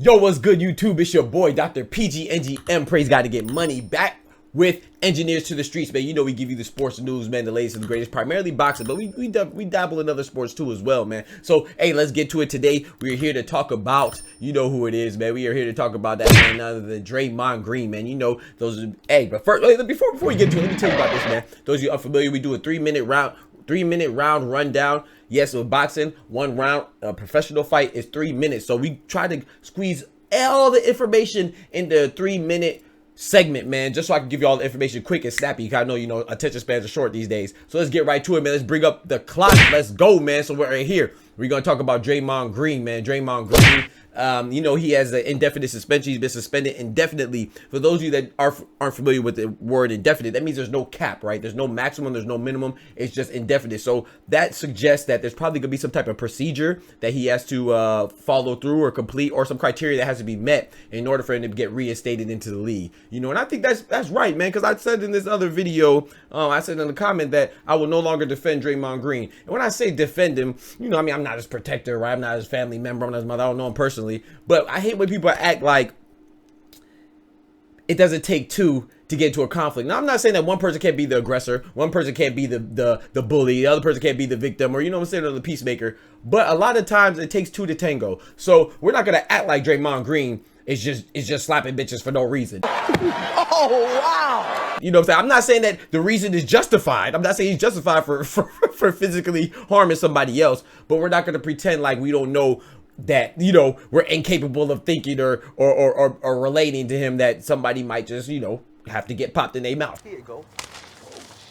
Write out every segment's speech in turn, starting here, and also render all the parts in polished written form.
Yo, what's good, YouTube? It's your boy, drpgngm. Praise God to get money back with Engineers to the Streets, man. You know we give you the sports news, man, the latest and the greatest, primarily boxing, but we dabble in other sports too as well, man. So, hey, let's get to it today. We're here to talk about, you know who it is, man. We are here to talk about that man, none other than Draymond Green, man. You know, those, hey, but first, before we get to it, let me tell you about this, man. Those of you unfamiliar, we do a 3-minute round rundown. Yes, with boxing, one round, a professional fight is 3 minutes. So we try to squeeze all the information into a 3-minute segment, man, just so I can give you all the information quick and snappy. I know, you know, attention spans are short these days. So let's get right to it, man. Let's bring up the clock. Let's go, man. So we're right here. We're going to talk about Draymond Green, man. Draymond Green. You know, he has an indefinite suspension. He's been suspended indefinitely. For those of you that aren't familiar with the word indefinite, that means there's no cap, right? There's no maximum, there's no minimum. It's just indefinite. So that suggests that there's probably gonna be some type of procedure that he has to follow through or complete, or some criteria that has to be met in order for him to get reinstated into the league. You know, and I think that's right, man, because I said in this other video, I said in the comment that I will no longer defend Draymond Green. And when I say defend him, you know, I mean, I'm not his protector, right? I'm not his family member, I'm not his mother, I don't know him personally. But I hate when people act like it doesn't take two to get into a conflict. Now, I'm not saying that one person can't be the aggressor, one person can't be the bully, the other person can't be the victim, or, you know what I'm saying, or the peacemaker. But a lot of times it takes two to tango. So we're not gonna act like Draymond Green is just slapping bitches for no reason. Oh wow! You know what I'm saying? I'm not saying that the reason is justified. I'm not saying he's justified for physically harming somebody else. But we're not gonna pretend like we don't know that, you know, we're incapable of thinking or relating to him that somebody might just, you know, have to get popped in their mouth. Here you go. Oh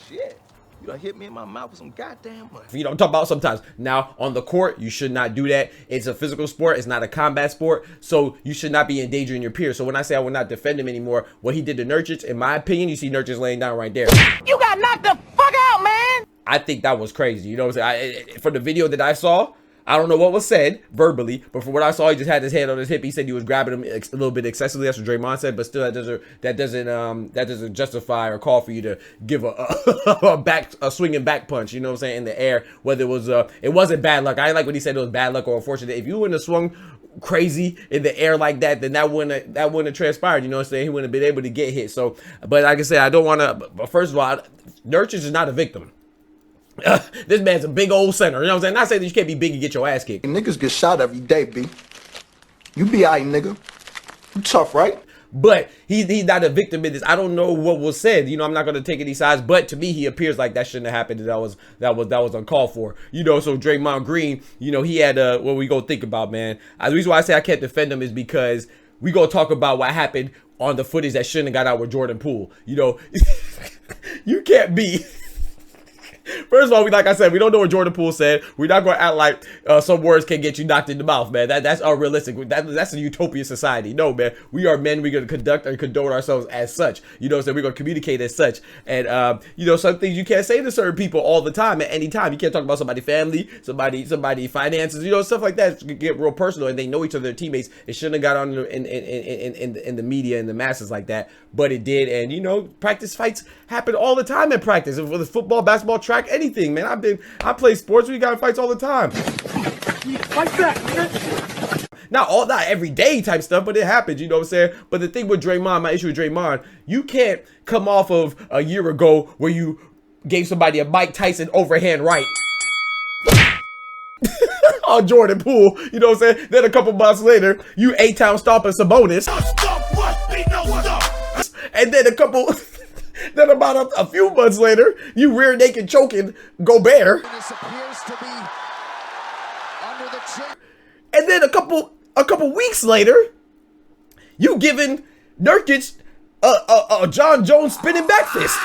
shit. You done hit me in my mouth with some goddamn money. You know, I'm talking about sometimes. Now, on the court, you should not do that. It's a physical sport. It's not a combat sport. So you should not be endangering your peers. So when I say I will not defend him anymore, what he did to Nurkic, in my opinion, you see Nurkic laying down right there. You got knocked the fuck out, man. I think that was crazy. You know what I'm saying? For the video that I saw, I don't know what was said verbally, but from what I saw, he just had his hand on his hip. He said he was grabbing him a little bit excessively. That's what Draymond said, but still, that doesn't justify or call for you to give a swinging back punch. You know what I'm saying, in the air. Whether it was it wasn't bad luck. I like what he said. It was bad luck or unfortunate. If you wouldn't have swung crazy in the air like that, then that wouldn't have transpired. You know what I'm saying? He wouldn't have been able to get hit. So, but like I said, I don't want to. But first of all, Nurkic is not a victim. This man's a big old center. You know what I'm saying? Not saying that you can't be big and get your ass kicked. Niggas get shot every day, B. You be alright, nigga. You tough, right? But he's not a victim in this. I don't know what was said. You know, I'm not gonna take any sides. But to me, he appears like that shouldn't have happened. That was uncalled for. You know, so Draymond Green, you know, he had what we go think about, man. The reason why I say I can't defend him is because we gonna talk about what happened on the footage that shouldn't have got out with Jordan Poole. You know, you can't be. First of all, like I said, we don't know what Jordan Poole said. We're not going to act like some words can get you knocked in the mouth, man. That's unrealistic. That's a utopian society. No, man. We are men. We're going to conduct and condone ourselves as such. You know, so we're going to communicate as such. And, you know, some things you can't say to certain people all the time, at any time. You can't talk about somebody's family, somebody finances, you know, stuff like that. It can get real personal, and they know each other, their teammates. It shouldn't have got on in the media and the masses like that, but it did. And, you know, practice fights happen all the time in practice. Whether football, basketball, track, anything, man. I play sports. We got fights all the time. Fight back. Not every day type stuff, but it happens, you know what I'm saying? But the thing with Draymond, my issue with Draymond, you can't come off of a year ago where you gave somebody a Mike Tyson overhand right on Jordan Poole, you know what I'm saying? Then a couple months later, you A-Town stomping Sabonis. And then then about a few months later, you rear naked choking Gobert. And then a couple weeks later, you giving Nurkic a John Jones spinning back fist.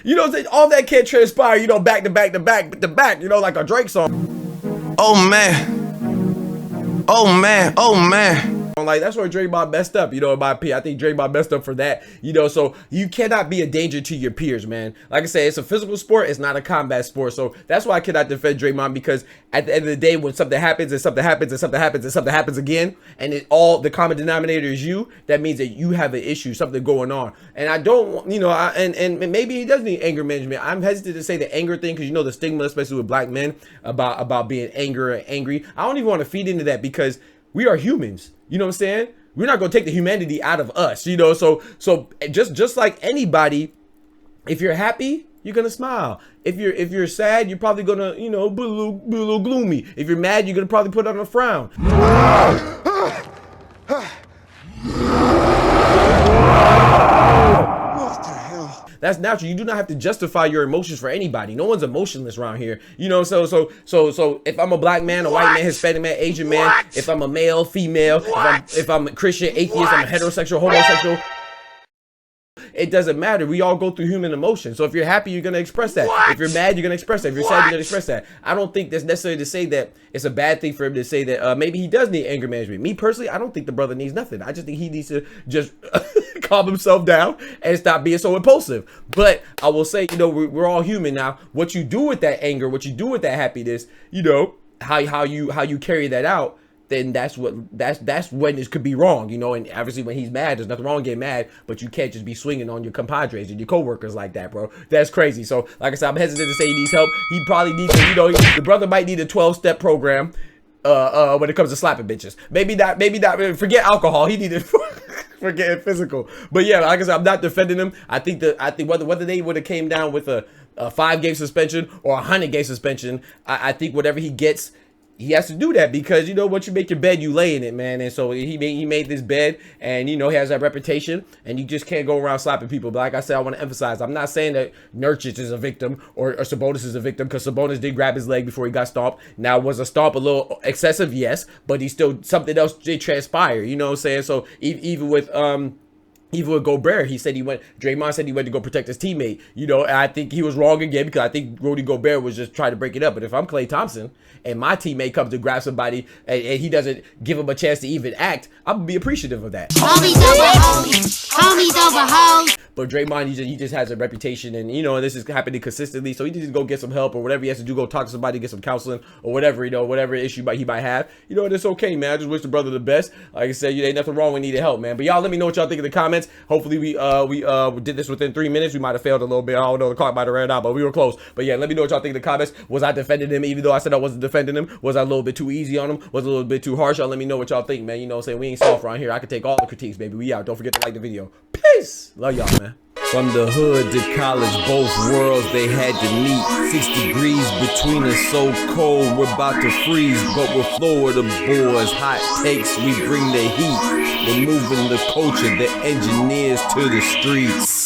You know what I'm saying? All that can't transpire, you know, back to back to back to back, you know, like a Drake song. Oh man. Oh man. Oh man. Like, that's where Draymond messed up, you know, in my opinion. I think Draymond messed up for that, you know. So you cannot be a danger to your peers, man. Like I said, it's a physical sport. It's not a combat sport. So that's why I cannot defend Draymond, because at the end of the day, when something happens and something happens and something happens and something happens again, and it all the common denominator is you, that means that you have an issue, something going on. And I don't, you know, and maybe he does need anger management. I'm hesitant to say the anger thing, because you know the stigma, especially with black men, about being angry. I don't even want to feed into that, because we are humans. You know what I'm saying? We're not going to take the humanity out of us, you know? So just like anybody, if you're happy, you're going to smile. If you're sad, you're probably going to, you know, be a little gloomy. If you're mad, you're going to probably put on a frown. That's natural. You do not have to justify your emotions for anybody. No one's emotionless around here. You know, so if I'm a black man, a white man, Hispanic man, Asian man, if I'm a male, female, if I'm a Christian, atheist, I'm a heterosexual, homosexual, it doesn't matter. We all go through human emotions. So if you're happy, you're going to express that. If you're mad, you're going to express that. If you're sad, you're going to express that. I don't think that's necessarily to say that it's a bad thing for him to say that maybe he does need anger management. Me personally, I don't think the brother needs nothing. I just think he needs to just calm himself down and stop being so impulsive. But I will say, you know, we're all human now. What you do with that anger, what you do with that happiness, you know, how you carry that out, then that's when it could be wrong, you know. And obviously when he's mad, there's nothing wrong with getting mad, but you can't just be swinging on your compadres and your coworkers like that, bro. That's crazy. So like I said, I'm hesitant to say he needs help. He probably needs to, you know, the brother might need a 12-step program when it comes to slapping bitches. Maybe not, forget alcohol. He needed for getting physical. But yeah, like I said, I'm not defending him. I think whether they would have came down with a 5-game suspension or a 100-game suspension, I think whatever he gets, he has to do that, because, you know, once you make your bed, you lay in it, man. And so he made this bed, and, you know, he has that reputation, and you just can't go around slapping people. But like I said, I want to emphasize, I'm not saying that Nurkic is a victim or Sabonis is a victim, because Sabonis did grab his leg before he got stomped. Now, was a stomp a little excessive? Yes, but he still, something else did transpire, you know what I'm saying? So even with Gobert, Draymond said he went to go protect his teammate, you know, and I think he was wrong again, because I think Rudy Gobert was just trying to break it up. But if I'm Klay Thompson and my teammate comes to grab somebody and he doesn't give him a chance to even act, I'm gonna be appreciative of that. Homies over hoes. Homies over hoes. But Draymond, he just has a reputation, and, you know, and this is happening consistently, so he needs to go get some help or whatever he has to do, go talk to somebody, get some counseling or whatever, you know, whatever issue he might have, you know, and it's okay, man. I just wish the brother the best. Like I said, you ain't nothing wrong with needing help, man. But y'all let me know what y'all think in the comments. Hopefully we did this within 3 minutes. We might have failed a little bit. I don't know, the clock might have ran out, but we were close. But yeah, let me know what y'all think in the comments. Was I defending him even though I said I wasn't defending him? Was I a little bit too easy on him? Was I a little bit too harsh? Y'all let me know what y'all think, man. You know what I'm saying? We ain't soft around here. I can take all the critiques, baby. We out. Don't forget to like the video. Peace. Love y'all, man. From the hood to college, both worlds they had to meet. 6 degrees between us, so cold we're about to freeze. But we're Florida boys, hot takes, we bring the heat. We're moving the culture, the engineers to the streets.